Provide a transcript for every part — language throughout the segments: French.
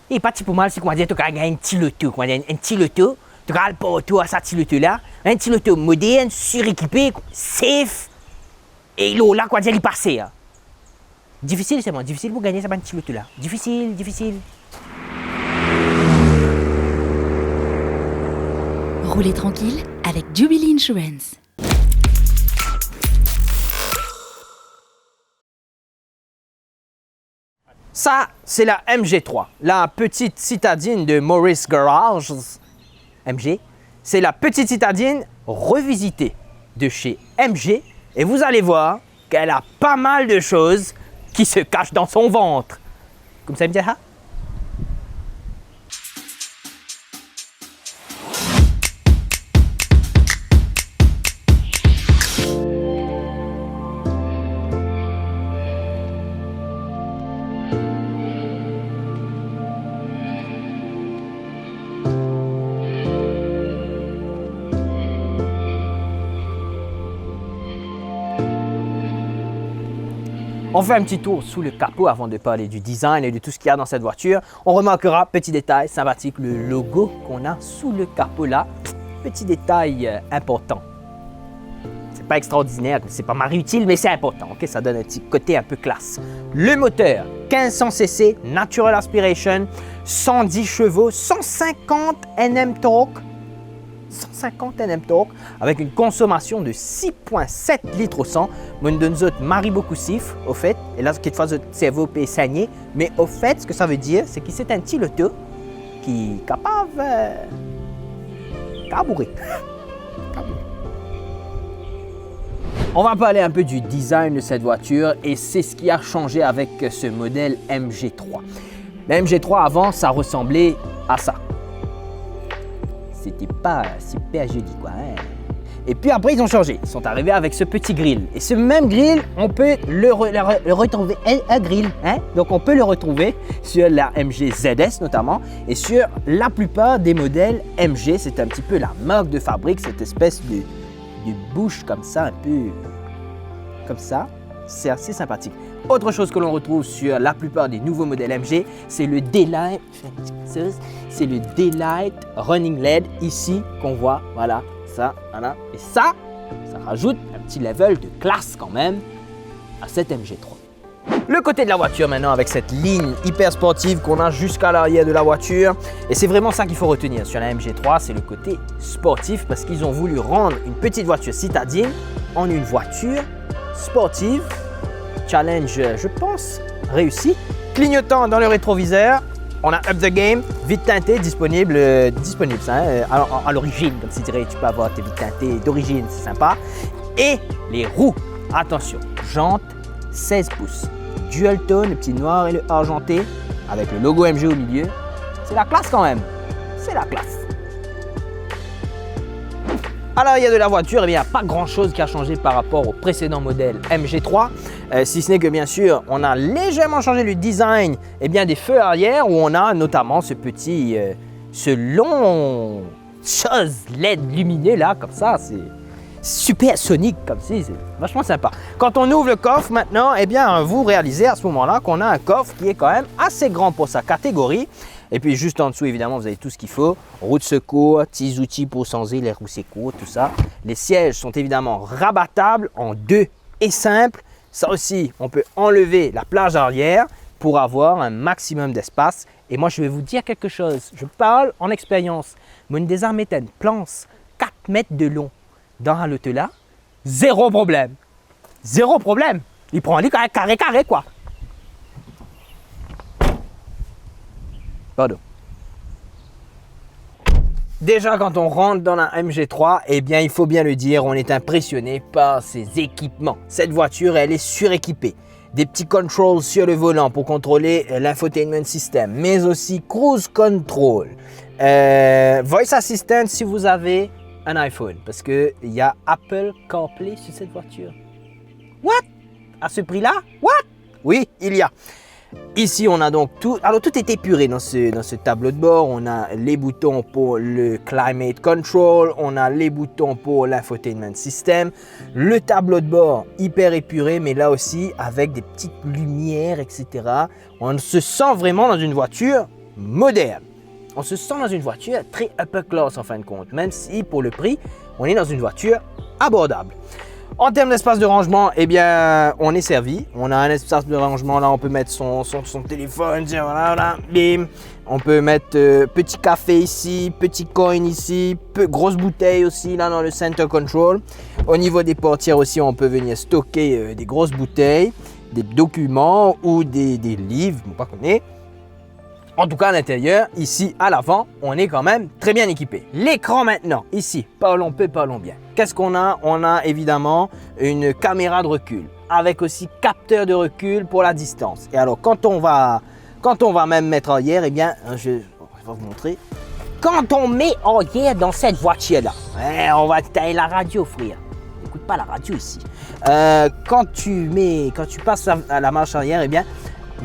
Et pas pour mal, c'est qu'on va dire, tu as un petit loto, un petit loto, tu as le poteau à ce petit loto-là, un petit loto moderne, suréquipé, safe, et là, quoi dire, il passe. Hein. Difficile, c'est moi, difficile pour gagner ce petit loto-là. Difficile, difficile. Roulez tranquille avec Jubilee Insurance. Ça, c'est la MG3, la petite citadine de Maurice Garage. MG, c'est la petite citadine revisitée de chez MG. Et vous allez voir qu'elle a pas mal de choses qui se cachent dans son ventre. Comme ça, me dit, hein? On fait un petit tour sous le capot avant de parler du design et de tout ce qu'il y a dans cette voiture. On remarquera, petit détail sympathique, le logo qu'on a sous le capot là. Petit détail important. C'est pas extraordinaire, c'est pas mari utile, mais c'est important. Okay? Ça donne un petit côté un peu classe. Le moteur, 1500 cc, Natural Aspiration, 110 chevaux, 150 Nm torque. 150 Nm torque avec une consommation de 6,7 litres au 100. Mon donne marie beaucoup sif, au fait. Et là, ce qui fait votre cerveau peut saigner. Mais au fait, ce que ça veut dire, c'est que c'est un petit loto qui est capable cabourer. On va parler un peu du design de cette voiture et c'est ce qui a changé avec ce modèle MG3. La MG3 avant, ça ressemblait à ça. C'était pas super joli quoi. Hein? Et puis après ils ont changé, ils sont arrivés avec ce petit grill. Et ce même grill, on peut le retrouver, un grill. Hein? Donc on peut le retrouver sur la MG ZS notamment et sur la plupart des modèles MG. C'est un petit peu la marque de fabrique, cette espèce de bouche comme ça, un peu comme ça. C'est assez sympathique. Autre chose que l'on retrouve sur la plupart des nouveaux modèles MG, c'est le Daylight. C'est le Daylight Running LED ici qu'on voit. Voilà, ça, voilà. Et ça rajoute un petit level de classe quand même à cette MG3. Le côté de la voiture maintenant avec cette ligne hyper sportive qu'on a jusqu'à l'arrière de la voiture. Et c'est vraiment ça qu'il faut retenir sur la MG3, c'est le côté sportif parce qu'ils ont voulu rendre une petite voiture citadine en une voiture sportive. Challenge, je pense, réussi. Clignotant dans le rétroviseur. On a Up the Game, vite teinté, disponible ça, hein, à l'origine, comme tu dirais, tu peux avoir tes vitres teintées d'origine, c'est sympa. Et les roues, attention, jantes 16 pouces, dual tone, le petit noir et le argenté, avec le logo MG au milieu. C'est la classe quand même, c'est la classe. À l'arrière de la voiture, eh bien, il n'y a pas grand-chose qui a changé par rapport au précédent modèle MG3, si ce n'est que bien sûr, on a légèrement changé le design des feux arrière où on a notamment ce petit, ce long chose LED lumineux là, comme ça, c'est super sonique comme ça, c'est vachement sympa. Quand on ouvre le coffre maintenant, eh bien, vous réalisez à ce moment-là qu'on a un coffre qui est quand même assez grand pour sa catégorie. Et puis juste en dessous, évidemment, vous avez tout ce qu'il faut. Roue de secours, petits outils pour changer les roues secours, tout ça. Les sièges sont évidemment rabattables en 2 et simple. Ça aussi, on peut enlever la plage arrière pour avoir un maximum d'espace. Et moi, je vais vous dire quelque chose. Je parle en expérience. Mon désarmé une planche 4 mètres de long dans un lot là, zéro problème. Zéro problème. Il prend un lit carré quoi. Pardon. Déjà, quand on rentre dans la MG3, eh bien, il faut bien le dire, on est impressionné par ses équipements. Cette voiture, elle est suréquipée. Des petits controls sur le volant pour contrôler l'infotainment system, mais aussi cruise control. Voice assistant si vous avez un iPhone, parce qu'il y a Apple CarPlay sur cette voiture. What? À ce prix-là? What? Oui, il y a. Ici, on a donc tout. Alors, tout est épuré dans ce tableau de bord. On a les boutons pour le Climate Control. On a les boutons pour l'Infotainment System. Le tableau de bord hyper épuré, mais là aussi avec des petites lumières, etc. On se sent vraiment dans une voiture moderne. On se sent dans une voiture très upper class en fin de compte, même si pour le prix, on est dans une voiture abordable. En termes d'espace de rangement, eh bien, on est servi. On a un espace de rangement, là, on peut mettre son téléphone, voilà, bim. On peut mettre petit café ici, petit coin ici, grosse bouteille aussi, là, dans le center control. Au niveau des portières aussi, on peut venir stocker des grosses bouteilles, des documents ou des livres, bon, pas qu'on est. En tout cas, à l'intérieur, ici, à l'avant, on est quand même très bien équipé. L'écran maintenant, ici, parlons bien. Qu'est-ce qu'on a? On a évidemment une caméra de recul, avec aussi capteur de recul pour la distance. Et alors, quand on va même mettre en arrière, eh bien, je vais vous montrer. Quand on met en arrière dans cette voiture-là, on va tailler la radio, frère. N'écoute pas la radio ici. Quand tu passes à la marche arrière, eh bien,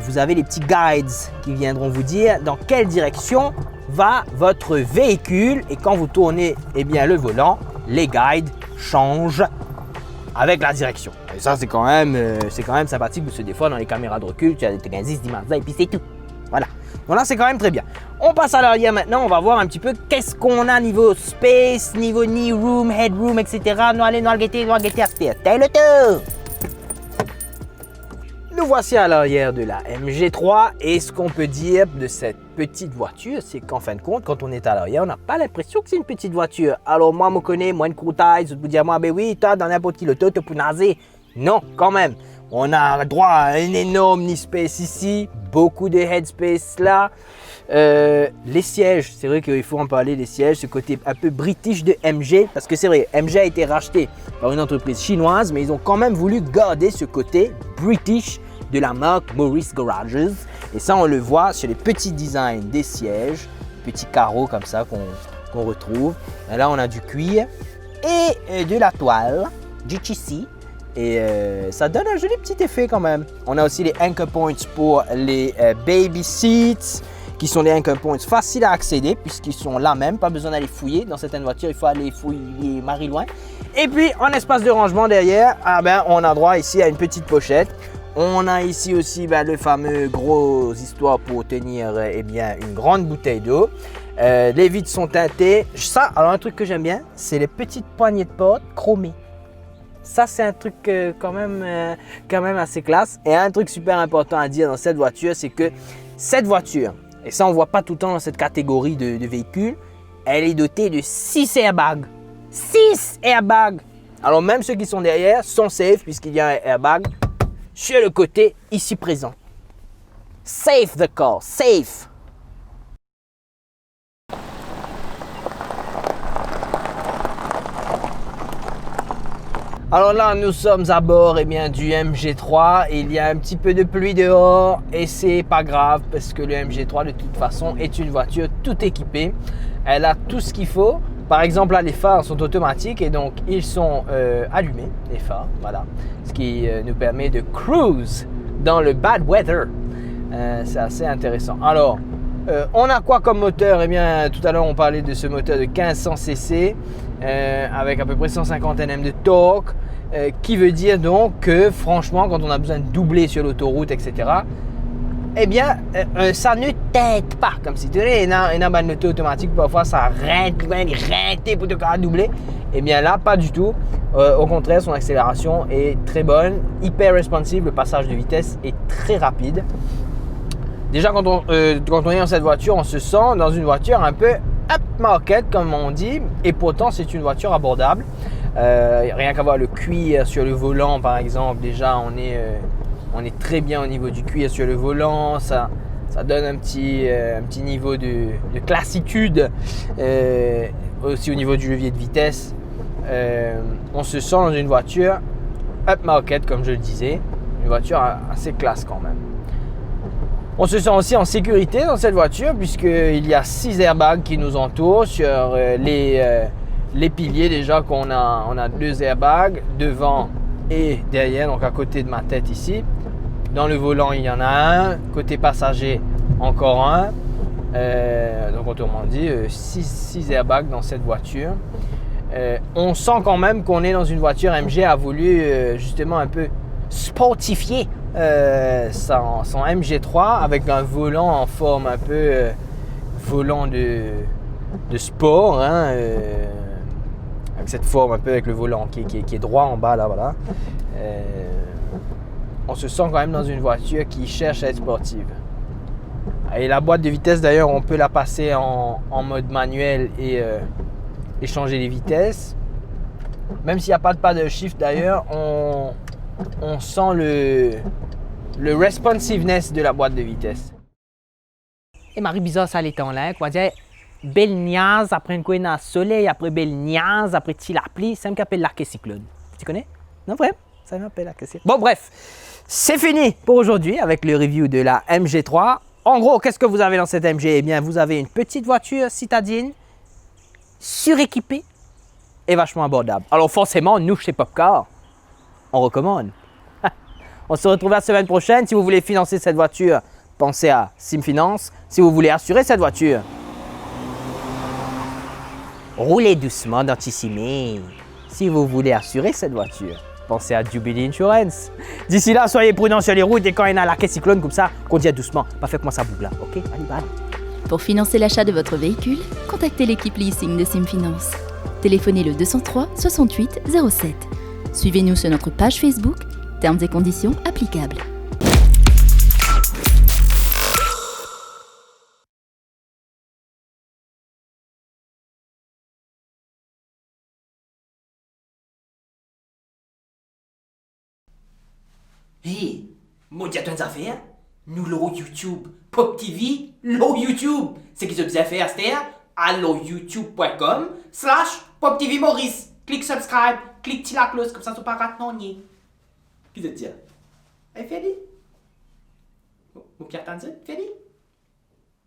vous avez les petits guides qui viendront vous dire dans quelle direction va votre véhicule. Et quand vous tournez eh bien, le volant, les guides changent avec la direction. Et ça, c'est quand même sympathique parce que des fois, dans les caméras de recul, tu as des 10 dimensions et puis c'est tout. Voilà. Donc là, c'est quand même très bien. On passe à l'arrière maintenant. On va voir un petit peu qu'est-ce qu'on a niveau space, niveau knee room, headroom, etc. Nous allons le tour. Nous voici à l'arrière de la MG3 et ce qu'on peut dire de cette petite voiture, c'est qu'en fin de compte, quand on est à l'arrière, on n'a pas l'impression que c'est une petite voiture. Alors moi, je connais, moi une courte taille, je vous dire, moi, ben oui, toi, dans n'importe quel auto, tu peux naser. Non, quand même. On a droit à un énorme knee space ici, beaucoup de headspace là. Les sièges, c'est vrai qu'il faut en parler des sièges, ce côté un peu british de MG, parce que c'est vrai, MG a été racheté par une entreprise chinoise, mais ils ont quand même voulu garder ce côté british de la marque Morris Garages. Et ça, on le voit sur les petits designs des sièges, petits carreaux comme ça qu'on retrouve. Et là, on a du cuir et de la toile, du tissu. Et ça donne un joli petit effet quand même. On a aussi les anchor points pour les baby seats, qui sont des anchor points faciles à accéder puisqu'ils sont là même, pas besoin d'aller fouiller. Dans certaines voitures, il faut aller fouiller marie loin. Et puis, en espace de rangement derrière, on a droit ici à une petite pochette. On a ici aussi le fameux gros histoire pour tenir une grande bouteille d'eau. Les vitres sont teintées. Ça, alors un truc que j'aime bien, c'est les petites poignées de porte chromées. Ça, c'est un truc quand même assez classe. Et un truc super important à dire dans cette voiture, c'est que cette voiture, et ça on ne voit pas tout le temps dans cette catégorie de véhicules, elle est dotée de 6 airbags. 6 airbags! Alors même ceux qui sont derrière sont safe puisqu'il y a un airbag sur le côté ici présent. Safe the car, safe! Alors là, nous sommes à bord du MG3. Il y a un petit peu de pluie dehors et c'est pas grave parce que le MG3 de toute façon est une voiture tout équipée. Elle a tout ce qu'il faut. Par exemple, là, les phares sont automatiques et donc ils sont allumés, les phares, voilà. Ce qui nous permet de cruise dans le bad weather. C'est assez intéressant. Alors, on a quoi comme moteur? Tout à l'heure, on parlait de ce moteur de 1500 cc avec à peu près 150 Nm de torque, qui veut dire donc que franchement, quand on a besoin de doubler sur l'autoroute, etc., ça ne t'aide pas. Comme si tu avais une moto automatique, parfois ça rente pour te doubler. Là, pas du tout. Au contraire, son accélération est très bonne, hyper responsive, le passage de vitesse est très rapide. Déjà, quand on est dans cette voiture, on se sent dans une voiture un peu upmarket, comme on dit, et pourtant, c'est une voiture abordable. Rien qu'à voir le cuir sur le volant, par exemple, déjà, on est très bien au niveau du cuir sur le volant. Ça donne un petit niveau de classitude, aussi au niveau du levier de vitesse. On se sent dans une voiture upmarket, comme je le disais, une voiture assez classe quand même. On se sent aussi en sécurité dans cette voiture puisqu'il y a 6 airbags qui nous entourent sur les piliers. Déjà qu'on on a 2 airbags devant et derrière, donc à côté de ma tête ici. Dans le volant, il y en a un. Côté passager, encore un. Donc autrement dit, 6 airbags dans cette voiture. On sent quand même qu'on est dans une voiture. MG a voulu justement un peu sportifier son MG3 avec un volant en forme un peu volant de sport, hein, avec cette forme un peu avec le volant qui est droit en bas là, voilà. On se sent quand même dans une voiture qui cherche à être sportive. Et la boîte de vitesse d'ailleurs, on peut la passer en mode manuel et changer les vitesses. Même s'il n'y a pas de paddle shift d'ailleurs, on sent le responsiveness de la boîte de vitesse. Et Marie bizarre ça les temps là, quoi dire belle niaise après une couine à soleil, après belle niaise, après petit la pluie, ça me rappelle l'arc cyclone. Tu connais? Non vrai? Ça m'appelle l'arc cyclone. Bon bref, c'est fini pour aujourd'hui avec le review de la MG3. En gros, qu'est-ce que vous avez dans cette MG? Eh bien, vous avez une petite voiture citadine, suréquipée et vachement abordable. Alors forcément, nous chez Popcar, on recommande. On se retrouve la semaine prochaine. Si vous voulez financer cette voiture, pensez à Simfinance. Si vous voulez assurer cette voiture, roulez doucement dans Tissimé. Si vous voulez assurer cette voiture, pensez à Jubilee Insurance. D'ici là, soyez prudents sur les routes et quand il y a la caisse cyclone comme ça, conduisez doucement. Pas fait comment ça bouge là, ok? Allez, bye. Pour financer l'achat de votre véhicule, contactez l'équipe leasing de Simfinance. Téléphonez le 203 68 07. Suivez-nous sur notre page Facebook. Termes et conditions applicables. Hey, moi j'ai des affaires. Nous l'eau YouTube, Pop TV, l'eau YouTube. C'est qu'ils ont des affaires, c'est allo youtube.com/Pop TV Maurice. Clique subscribe, clique la cloche comme ça tu pas rater non ni. Qu'est-ce que tu dis? Fais-le. Mon Pierre Tanzan, fais-le.